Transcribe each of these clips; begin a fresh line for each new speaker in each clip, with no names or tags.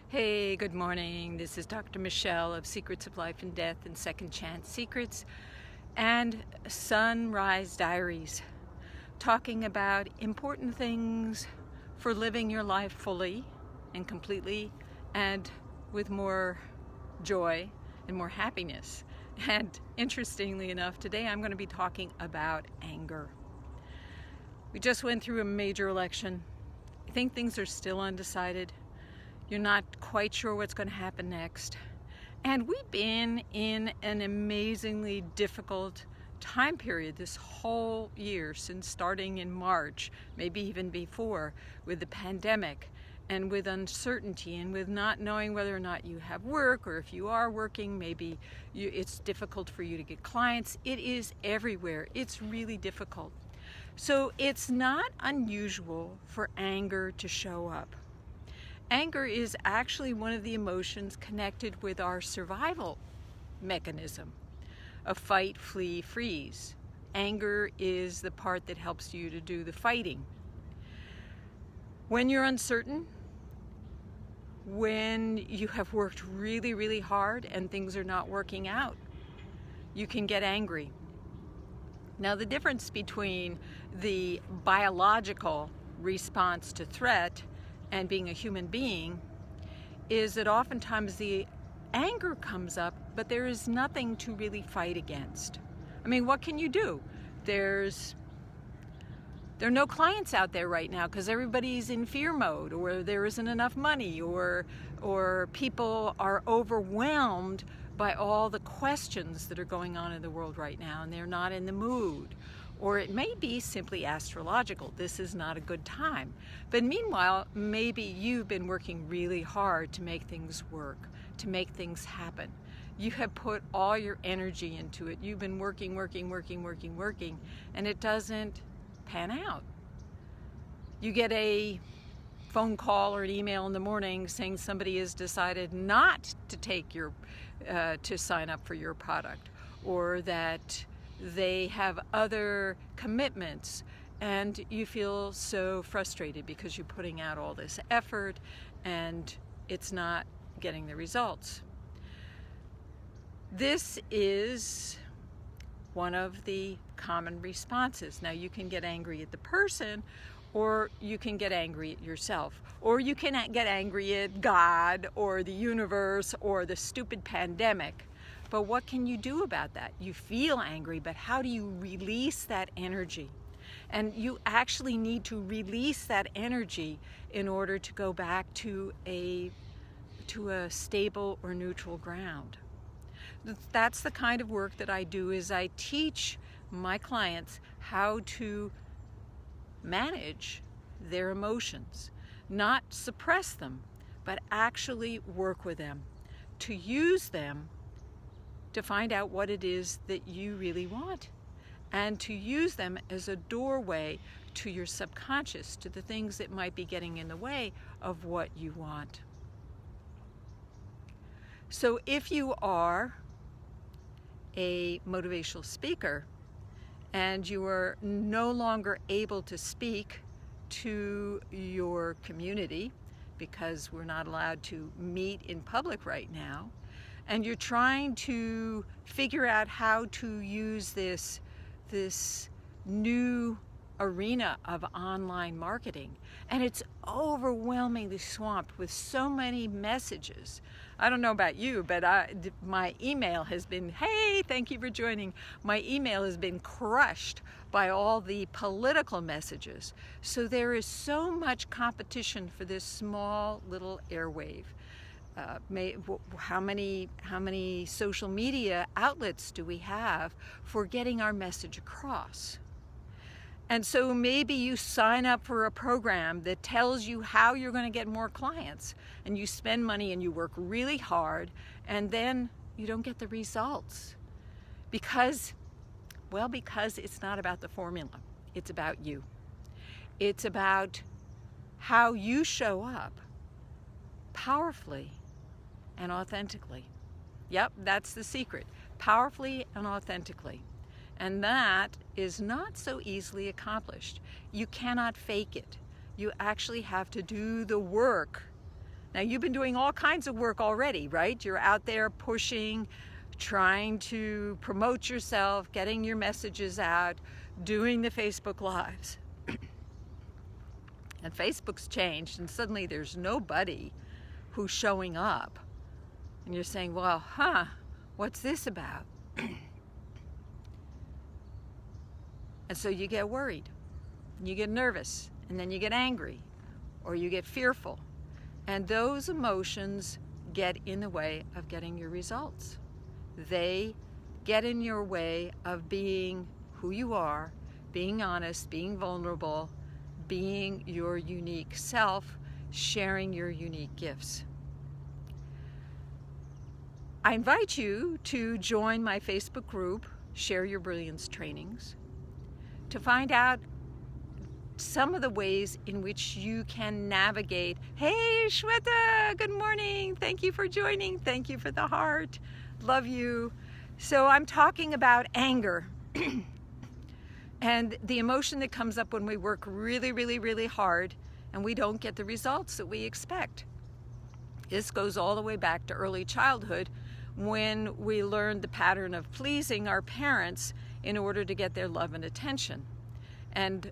Hey, good morning. This is Dr. Michelle of Secrets of Life and Death and Second Chance Secrets and Sunrise Diaries, talking about important things for living your life fully and completely and with more joy and more happiness. And interestingly enough, today I'm going to be talking about anger. We just went through a major election. I think things are still undecided. You're not quite sure what's going to happen next. And we've been in an amazingly difficult time period this whole year, since starting in March, maybe even before, with the pandemic and with uncertainty and with not knowing whether or not you have work, or if you are working, maybe it's difficult for you to get clients. It is everywhere. It's really difficult. So it's not unusual for anger to show up. Anger is actually one of the emotions connected with our survival mechanism of fight, flee, freeze. Anger is the part that helps you to do the fighting. When you're uncertain, when you have worked really, really hard and things are not working out, you can get angry. Now, the difference between the biological response to threat and being a human being is that oftentimes the anger comes up, but there is nothing to really fight against. I mean, what can you do? There are no clients out there right now because everybody's in fear mode, or there isn't enough money, or people are overwhelmed by all the questions that are going on in the world right now, and they're not in the mood. Or it may be simply astrological. This is not a good time. But meanwhile, maybe you've been working really hard to make things work, to make things happen. You have put all your energy into it. You've been working, and it doesn't pan out. You get a phone call or an email in the morning saying somebody has decided not to take your, to sign up for your product, or that they have other commitments, and you feel so frustrated because you're putting out all this effort and it's not getting the results. This is one of the common responses. Now, you can get angry at the person, or you can get angry at yourself, or you can get angry at God or the universe or the stupid pandemic. But what can you do about that? You feel angry, but how do you release that energy? And you actually need to release that energy in order to go back to a stable or neutral ground. That's the kind of work that I do, is I teach my clients how to manage their emotions, not suppress them, but actually work with them, to use them to find out what it is that you really want, and to use them as a doorway to your subconscious, to the things that might be getting in the way of what you want. So if you are a motivational speaker and you are no longer able to speak to your community because we're not allowed to meet in public right now, and you're trying to figure out how to use this new arena of online marketing, and it's overwhelmingly swamped with so many messages. I don't know about you, but my email has been, hey, thank you for joining. My email has been crushed by all the political messages. So there is so much competition for this small little airwave. How many social media outlets do we have for getting our message across? And so maybe you sign up for a program that tells you how you're going to get more clients, and you spend money and you work really hard, and then you don't get the results because it's not about the formula. It's about you. It's about how you show up powerfully and authentically. Yep, that's the secret. Powerfully and authentically. And that is not so easily accomplished. You cannot fake it. You actually have to do the work Now, you've been doing all kinds of work already, right? You're out there pushing, trying to promote yourself, getting your messages out, doing the Facebook Lives. And Facebook's changed, and suddenly there's nobody who's showing up. And you're saying, well, what's this about? And so you get worried, you get nervous, and then you get angry, or you get fearful. And those emotions get in the way of getting your results. They get in your way of being who you are, being honest, being vulnerable, being your unique self, sharing your unique gifts. I invite you to join my Facebook group, Share Your Brilliance Trainings, to find out some of the ways in which you can navigate. Hey, Shweta, good morning. Thank you for joining. Thank you for the heart. Love you. So I'm talking about anger and the emotion that comes up when we work really, really, really hard and we don't get the results that we expect. This goes all the way back to early childhood when we learned the pattern of pleasing our parents in order to get their love and attention. And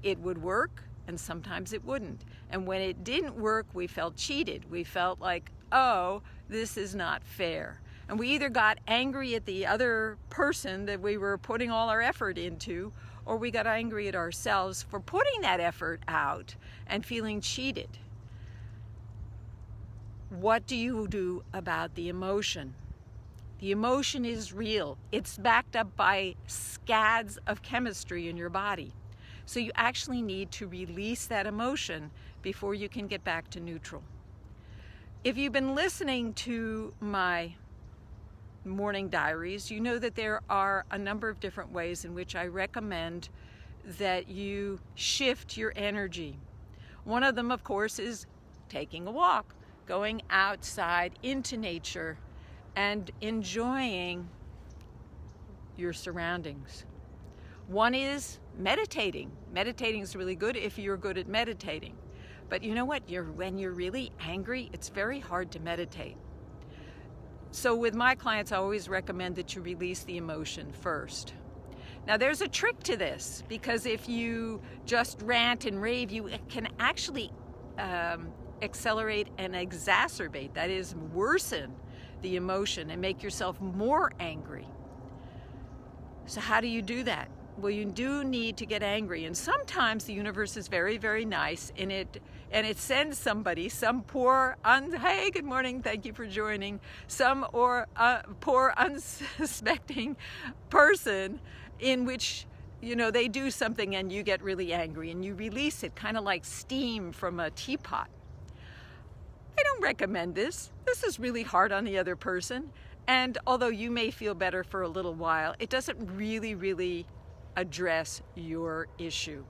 it would work, and sometimes it wouldn't. And when it didn't work, we felt cheated. We felt like, oh, this is not fair. And we either got angry at the other person that we were putting all our effort into, or we got angry at ourselves for putting that effort out and feeling cheated. What do you do about the emotion? The emotion is real. It's backed up by scads of chemistry in your body. So you actually need to release that emotion before you can get back to neutral. If you've been listening to my morning diaries, you know that there are a number of different ways in which I recommend that you shift your energy. One of them, of course, is taking a walk, going outside into nature and enjoying your surroundings. One is meditating. Meditating is really good if you're good at meditating. But you know what? When you're really angry, it's very hard to meditate. So with my clients, I always recommend that you release the emotion first. Now there's a trick to this, because if you just rant and rave, you can actually accelerate and exacerbate, that is, worsen the emotion and make yourself more angry. So how do you do that? Well, you do need to get angry, and sometimes the universe is very, very nice, and it sends somebody, some poor, hey, good morning, thank you for joining, some poor unsuspecting person in which, you know, they do something and you get really angry and you release it, kind of like steam from a teapot. I don't recommend this. This is really hard on the other person, and although you may feel better for a little while, it doesn't really address your issue.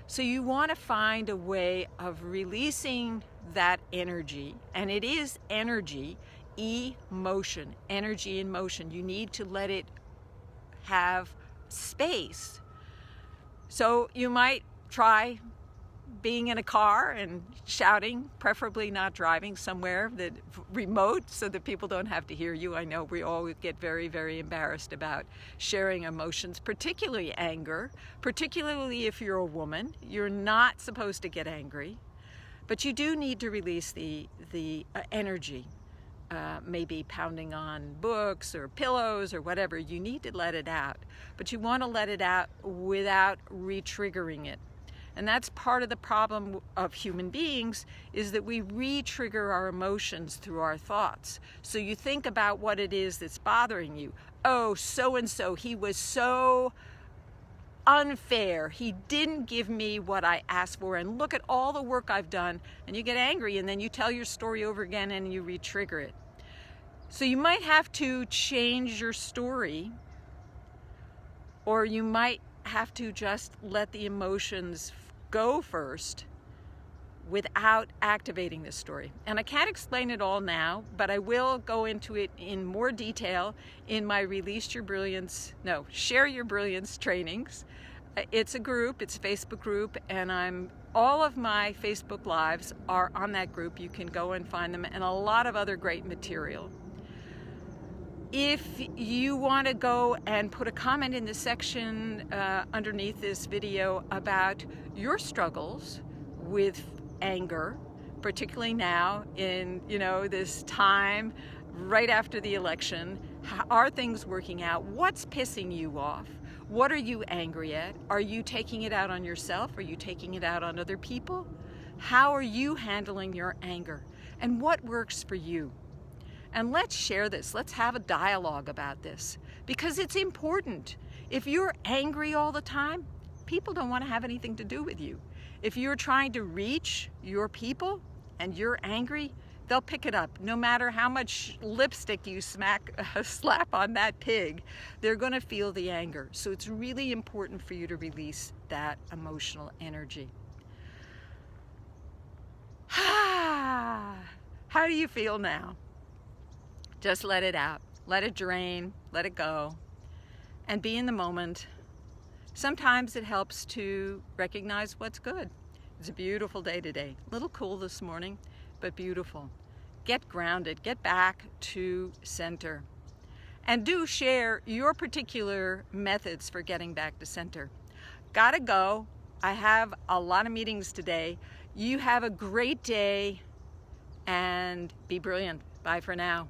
So you want to find a way of releasing that energy, and it is energy, emotion, energy in motion. You need to let it have space. So you might try being in a car and shouting, preferably not driving somewhere that remote so that people don't have to hear you. I know we all get very, very embarrassed about sharing emotions, particularly anger, particularly if you're a woman. You're not supposed to get angry, but you do need to release the energy. Maybe pounding on books or pillows or whatever. You need to let it out, but you want to let it out without re-triggering it. And that's part of the problem of human beings, is that we re-trigger our emotions through our thoughts. So you think about what it is that's bothering you. Oh, so-and-so, he was so unfair. He didn't give me what I asked for, and look at all the work I've done. And you get angry, and then you tell your story over again and you re-trigger it. So you might have to change your story, or you might have to just let the emotions go first without activating this story. And I can't explain it all now, but I will go into it in more detail in my Share Your Brilliance trainings. It's a group, it's a Facebook group, and I'm All of my Facebook Lives are on that group. You can go and find them, and a lot of other great material. If you want to go and put a comment in the section underneath this video about your struggles with anger, particularly now in this time right after the election, how are things working out? What's pissing you off? What are you angry at? Are you taking it out on yourself? Are you taking it out on other people? How are you handling your anger? And what works for you? And let's share this. Let's have a dialogue about this, because it's important. If you're angry all the time, people don't want to have anything to do with you. If you're trying to reach your people and you're angry, they'll pick it up. No matter how much lipstick you slap on that pig, they're going to feel the anger. So it's really important for you to release that emotional energy. How do you feel now? Just let it out. Let it drain. Let it go. And be in the moment. Sometimes it helps to recognize what's good. It's a beautiful day today. A little cool this morning, but beautiful. Get grounded. Get back to center. And do share your particular methods for getting back to center. Gotta go. I have a lot of meetings today. You have a great day and be brilliant. Bye for now.